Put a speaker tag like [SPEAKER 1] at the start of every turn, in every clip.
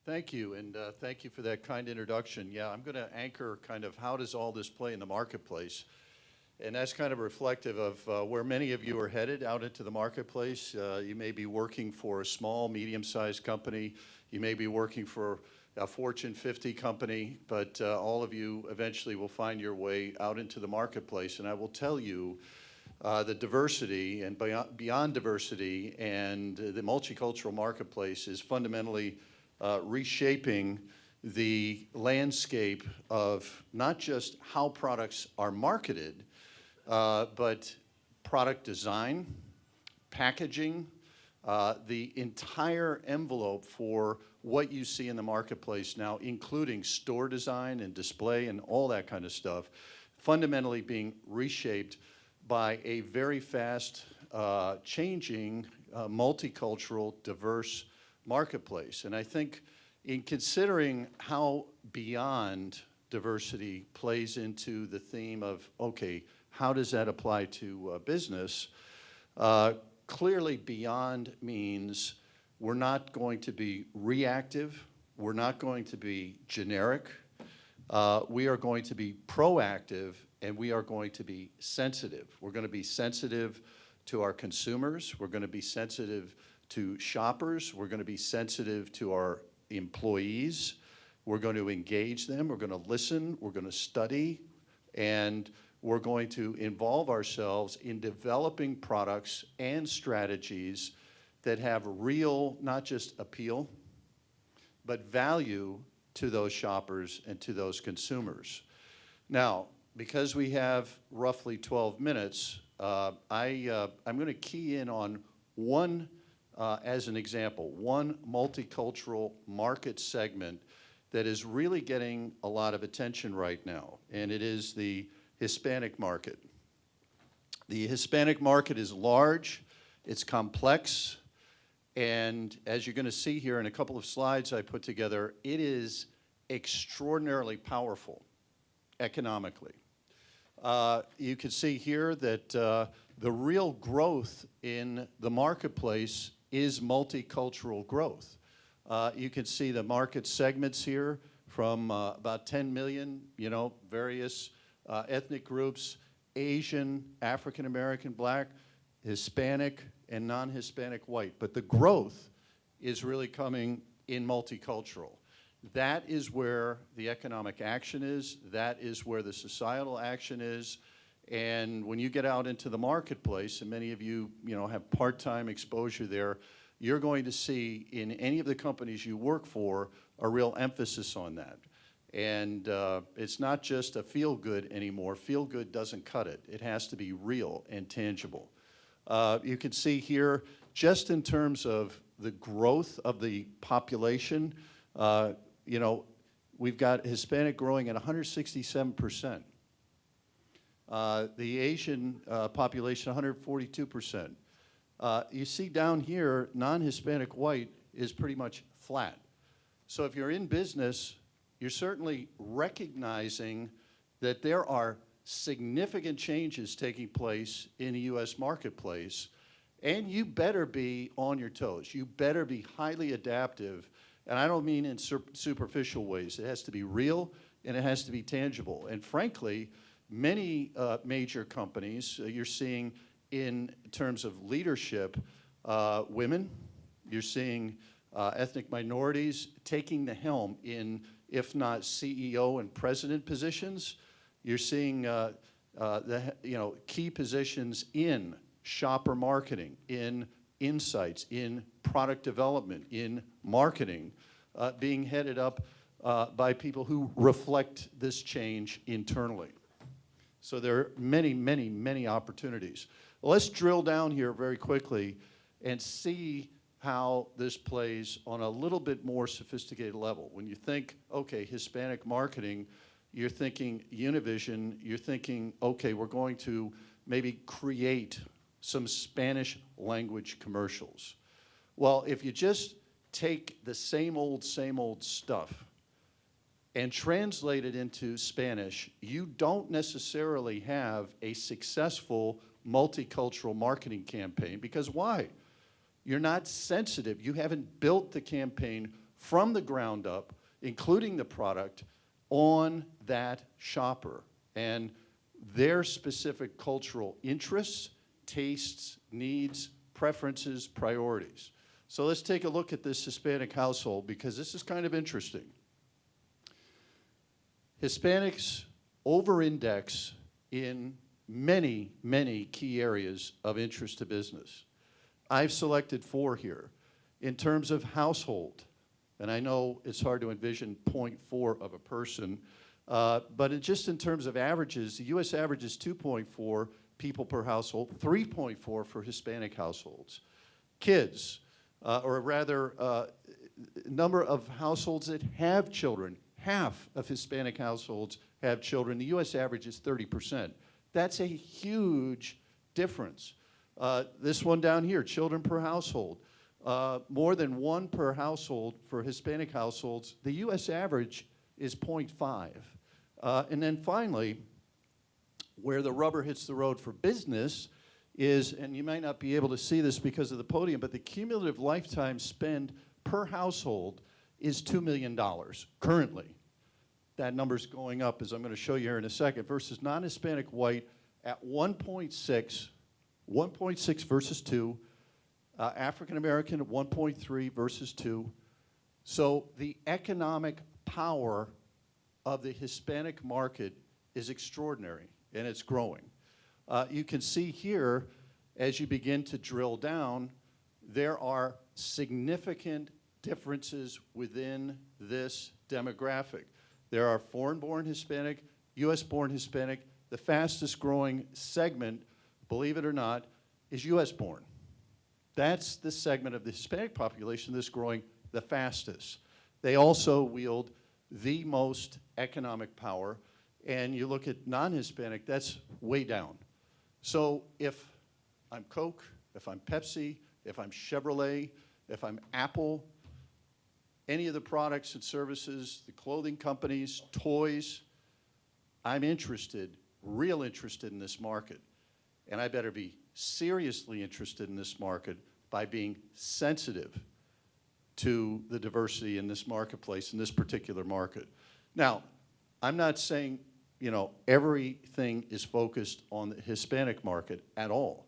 [SPEAKER 1] Thank you, and thank you for that kind introduction. Yeah, I'm going to anchor kind of how does all this play in the marketplace. And that's kind of reflective of where many of you are headed out into the marketplace. You may be working for a small, medium-sized company. You may be working for a Fortune 50 company, but all of you eventually will find your way out into the marketplace. And I will tell you, the diversity and beyond diversity and the multicultural marketplace is fundamentally reshaping the landscape of not just how products are marketed, but product design, packaging, the entire envelope for what you see in the marketplace now, including store design and display and all that kind of stuff, fundamentally being reshaped by a very fast changing, multicultural, diverse marketplace. And I think in considering how beyond diversity plays into the theme of, okay, how does that apply to business? Clearly beyond means we're not going to be reactive, we're not going to be generic, we are going to be proactive, and we are going to be sensitive. We're going to be sensitive to our consumers, we're going to be sensitive to shoppers, we're going to be sensitive to our employees, we're going to engage them, we're going to listen, we're going to study, and we're going to involve ourselves in developing products and strategies that have real, not just appeal, but value to those shoppers and to those consumers. Now, because we have roughly 12 minutes, I'm going to key in on one, as an example, one multicultural market segment that is really getting a lot of attention right now, and it is the Hispanic market. The Hispanic market is large, it's complex, and as you're going to see here in a couple of slides I put together, it is extraordinarily powerful economically. You can see here that the real growth in the marketplace is multicultural growth. You can see the market segments here from about 10 million, various ethnic groups, Asian, African American, Black, Hispanic, and non-Hispanic white. But the growth is really coming in multicultural. That is where the economic action is. That is where the societal action is. And when you get out into the marketplace, and many of you, have part-time exposure there, you're going to see in any of the companies you work for a real emphasis on that. And it's not just a feel-good anymore. Feel-good doesn't cut it. It has to be real and tangible. You can see here, just in terms of the growth of the population, we've got Hispanic growing at 167%. The Asian population, 142%. You see down here, non-Hispanic white is pretty much flat. So if you're in business, you're certainly recognizing that there are significant changes taking place in the U.S. marketplace, and you better be on your toes. You better be highly adaptive, and I don't mean in superficial ways. It has to be real, and it has to be tangible. And frankly, many major companies you're seeing in terms of leadership, women, you're seeing ethnic minorities taking the helm in, if not CEO and president positions. You're seeing key positions in shopper marketing, in insights, in product development, in marketing, being headed up by people who reflect this change internally. So there are many, many, many opportunities. Well, let's drill down here very quickly and see how this plays on a little bit more sophisticated level. When you think, okay, Hispanic marketing, you're thinking Univision, you're thinking, okay, we're going to maybe create some Spanish language commercials. Well, if you just take the same old stuff and translate it into Spanish, you don't necessarily have a successful multicultural marketing campaign. Because why? You're not sensitive. You haven't built the campaign from the ground up, including the product, on that shopper and their specific cultural interests, tastes, needs, preferences, priorities. So let's take a look at this Hispanic household, because this is kind of interesting. Hispanics over-index in many, many key areas of interest to business. I've selected 4 here. In terms of household, and I know it's hard to envision 0.4 of a person, but just in terms of averages, the US average is 2.4 people per household, 3.4 for Hispanic households. Kids, or rather, number of households that have children, half of Hispanic households have children. The US average is 30%. That's a huge difference. This one down here, children per household. More than 1 per household for Hispanic households. The US average is 0.5. And then finally, where the rubber hits the road for business is, and you might not be able to see this because of the podium, but the cumulative lifetime spend per household is $2 million currently. That number's going up, as I'm going to show you here in a second, versus non-Hispanic white at 1.6 versus 2, African American at 1.3 versus 2. So the economic power of the Hispanic market is extraordinary, and it's growing. You can see here, as you begin to drill down, there are significant differences within this demographic. There are foreign-born Hispanic, US-born Hispanic. The fastest growing segment, believe it or not, is US-born. That's the segment of the Hispanic population that's growing the fastest. They also wield the most economic power, and you look at non-Hispanic, that's way down. So if I'm Coke, if I'm Pepsi, if I'm Chevrolet, if I'm Apple, any of the products and services, the clothing companies, toys, I'm interested, real interested in this market. And I better be seriously interested in this market by being sensitive to the diversity in this marketplace, in this particular market. Now, I'm not saying, you know, everything is focused on the Hispanic market at all.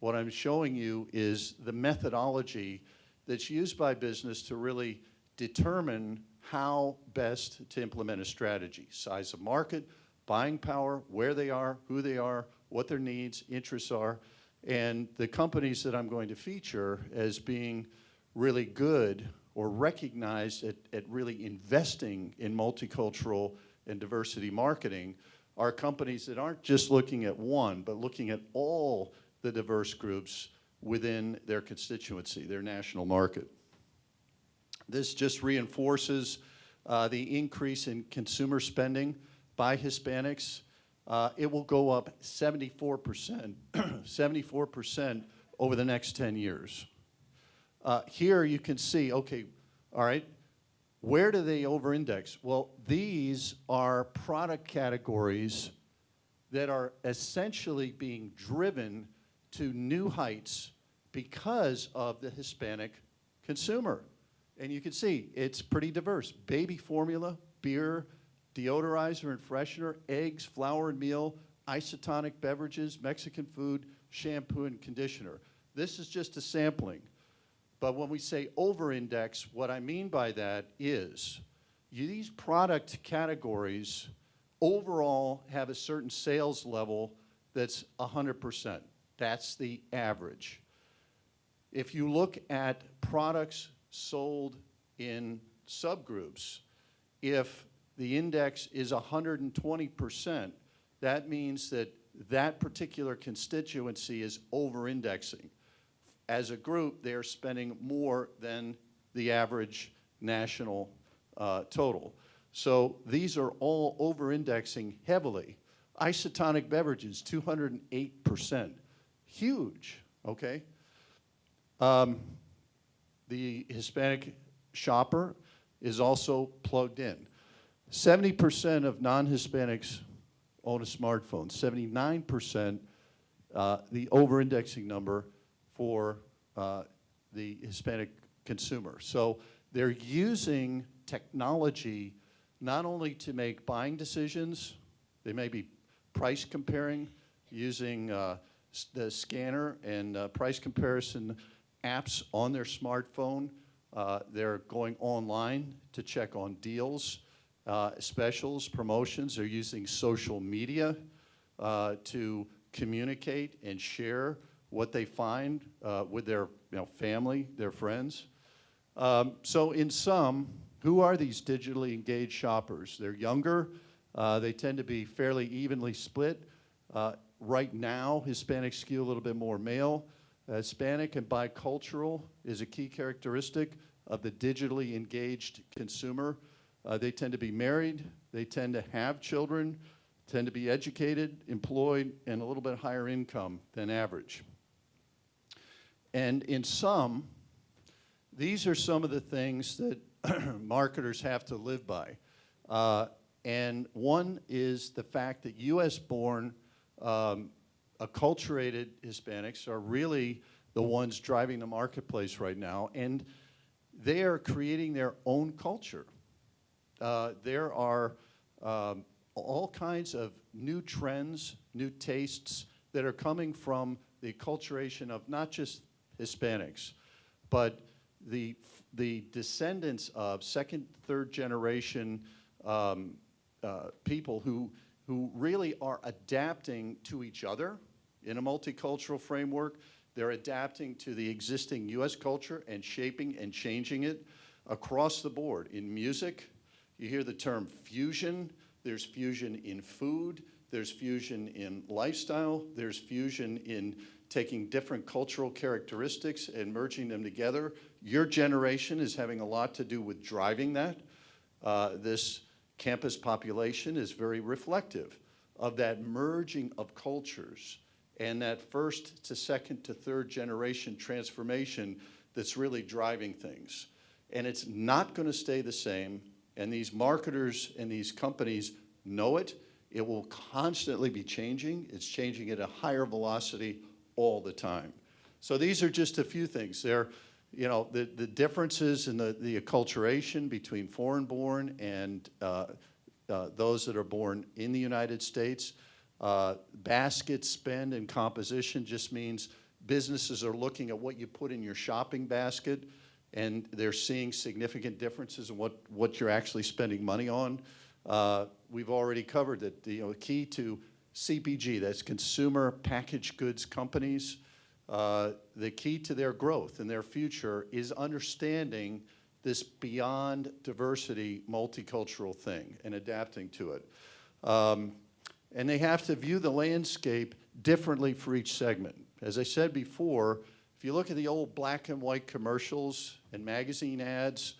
[SPEAKER 1] What I'm showing you is the methodology that's used by business to really determine how best to implement a strategy. Size of market, buying power, where they are, who they are, what their needs, interests are, and the companies that I'm going to feature as being really good or recognized at really investing in multicultural and diversity marketing are companies that aren't just looking at one, but looking at all the diverse groups within their constituency, their national market. This just reinforces the increase in consumer spending by Hispanics. It will go up 74%, 74% over the next 10 years. Here you can see, okay, all right, where do they over-index? Well, these are product categories that are essentially being driven to new heights because of the Hispanic consumer. And you can see it's pretty diverse. Baby formula, beer, deodorizer and freshener, eggs, flour and meal, isotonic beverages, Mexican food, shampoo and conditioner. This is just a sampling. But when we say over-index, what I mean by that is these product categories overall have a certain sales level that's 100%. That's the average. If you look at products sold in subgroups, if the index is 120%, that means that that particular constituency is over-indexing. As a group, they're spending more than the average national total. So these are all over-indexing heavily. Isotonic beverages, 208%. Huge, okay? The Hispanic shopper is also plugged in. 70% of non-Hispanics own a smartphone. 79%, the over-indexing number for the Hispanic consumer. So they're using technology not only to make buying decisions, they may be price comparing using the scanner and price comparison apps on their smartphone. They're going online to check on deals, specials, promotions. They're using social media to communicate and share what they find with their family, their friends. So in sum, who are these digitally engaged shoppers? They're younger. They tend to be fairly evenly split. Right now, Hispanics skew a little bit more male. Hispanic and bicultural is a key characteristic of the digitally engaged consumer. They tend to be married. They tend to have children, tend to be educated, employed, and a little bit higher income than average. And in sum, these are some of the things that marketers have to live by. And one is the fact that US-born, acculturated Hispanics are really the ones driving the marketplace right now, and they are creating their own culture. There are all kinds of new trends, new tastes that are coming from the acculturation of not just Hispanics, but the descendants of second, third generation people who really are adapting to each other in a multicultural framework. They're adapting to the existing US culture and shaping and changing it across the board. In music, you hear the term fusion. There's fusion in food. There's fusion in lifestyle. There's fusion in taking different cultural characteristics and merging them together. Your generation is having a lot to do with driving that. This campus population is very reflective of that merging of cultures and that first to second to third generation transformation that's really driving things. And it's not going to stay the same, and these marketers and these companies know it. It will constantly be changing. It's changing at a higher velocity all the time. So these are just a few things. They're, the differences in the acculturation between foreign-born and those that are born in the United States. Basket spend and composition just means businesses are looking at what you put in your shopping basket, and they're seeing significant differences in what you're actually spending money on. We've already covered that the key to CPG, that's consumer packaged goods companies, the key to their growth and their future is understanding this beyond diversity, multicultural thing and adapting to it. And they have to view the landscape differently for each segment. As I said before, if you look at the old black and white commercials and magazine ads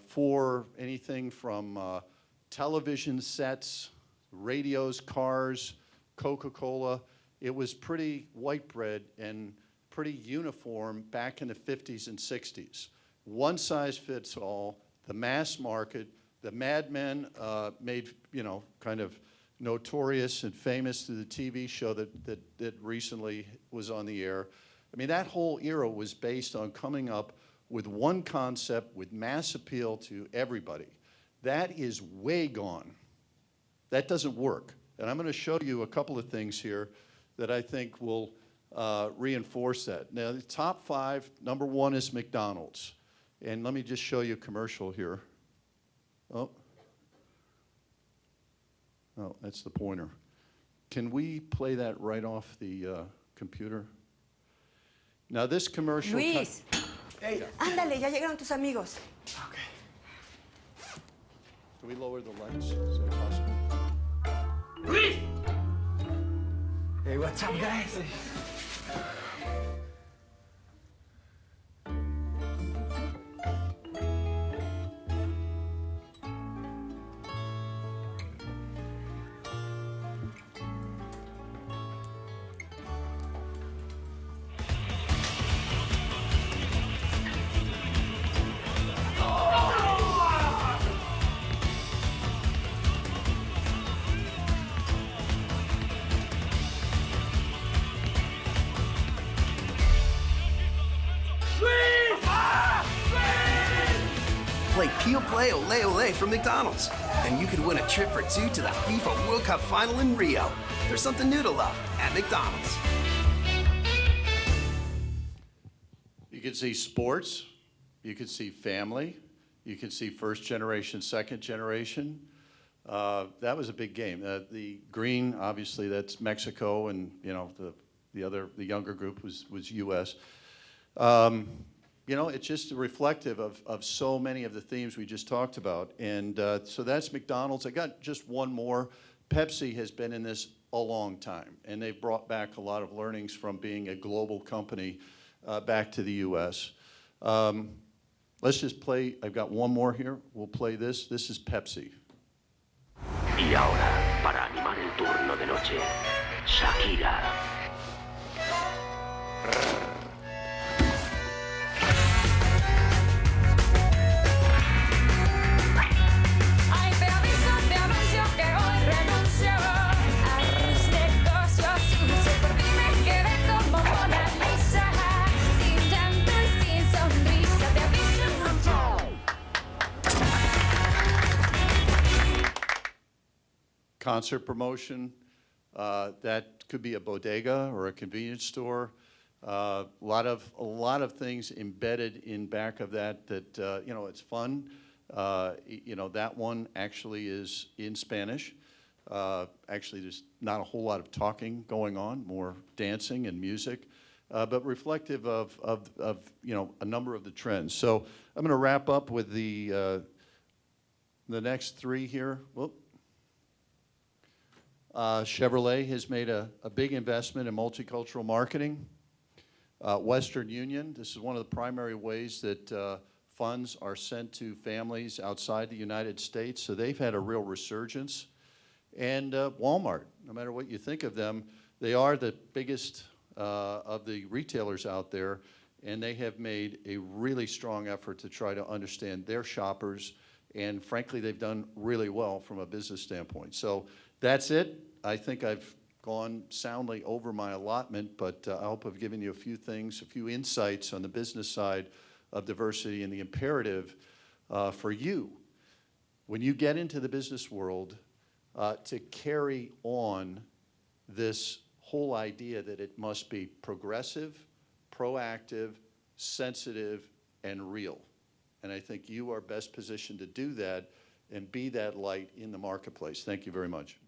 [SPEAKER 1] for anything from television sets, radios, cars, Coca-Cola, it was pretty white bread and pretty uniform back in the 50s and 60s. One size fits all, the mass market, the Mad Men made, kind of notorious and famous through the TV show that recently was on the air. I mean, that whole era was based on coming up with one concept with mass appeal to everybody. That is way gone. That doesn't work. And I'm going to show you a couple of things here that I think will reinforce that. Now, the top 5, number 1 is McDonald's. And let me just show you a commercial here. Oh, that's the pointer. Can we play that right off the computer? Now, this commercial...
[SPEAKER 2] Luis,
[SPEAKER 3] hey.
[SPEAKER 2] Ándale, ya llegaron tus amigos.
[SPEAKER 3] Okay.
[SPEAKER 1] Can we lower the lights? Is that possible?
[SPEAKER 3] Luis! Hey, what's up, guys?
[SPEAKER 4] play Peel Play Ole Ole from McDonald's. And you could win a trip for two to the FIFA World Cup final in Rio. There's something new to love at McDonald's.
[SPEAKER 1] You can see sports, you can see family, you can see first generation, second generation. That was a big game. The green, obviously, that's Mexico, and you know the younger group was U.S. You know, it's just reflective of so many of the themes we just talked about. And so that's McDonald's. I got just one more. Pepsi has been in this a long time, and they've brought back a lot of learnings from being a global company back to the U.S. Let's just play. I've got one more here. We'll play this. This is Pepsi.
[SPEAKER 5] Y ahora, para animar el turno de noche, Shakira.
[SPEAKER 6] Ay, te anuncio que hoy renuncio a mis negocios. Si por ti me quedé como Mona Lisa, sin llanto y sin sonrisa, te aviso.
[SPEAKER 1] Concert promotion, that could be a bodega or a convenience store. A lot of things embedded in back of that you know, it's fun. You know, that one actually is in Spanish. Actually, there's not a whole lot of talking going on, more dancing and music, but reflective of you know, a number of the trends. So I'm going to wrap up with the next three here. Whoop. Chevrolet has made a big investment in multicultural marketing. Western Union, this is one of the primary ways that funds are sent to families outside the United States, so they've had a real resurgence. And Walmart, no matter what you think of them, they are the biggest of the retailers out there, and they have made a really strong effort to try to understand their shoppers, and frankly, they've done really well from a business standpoint. So that's it. I think I've gone soundly over my allotment, but I hope I've given you a few things, a few insights on the business side of diversity and the imperative for you, when you get into the business world, to carry on this whole idea that it must be progressive, proactive, sensitive, and real. And I think you are best positioned to do that and be that light in the marketplace. Thank you very much.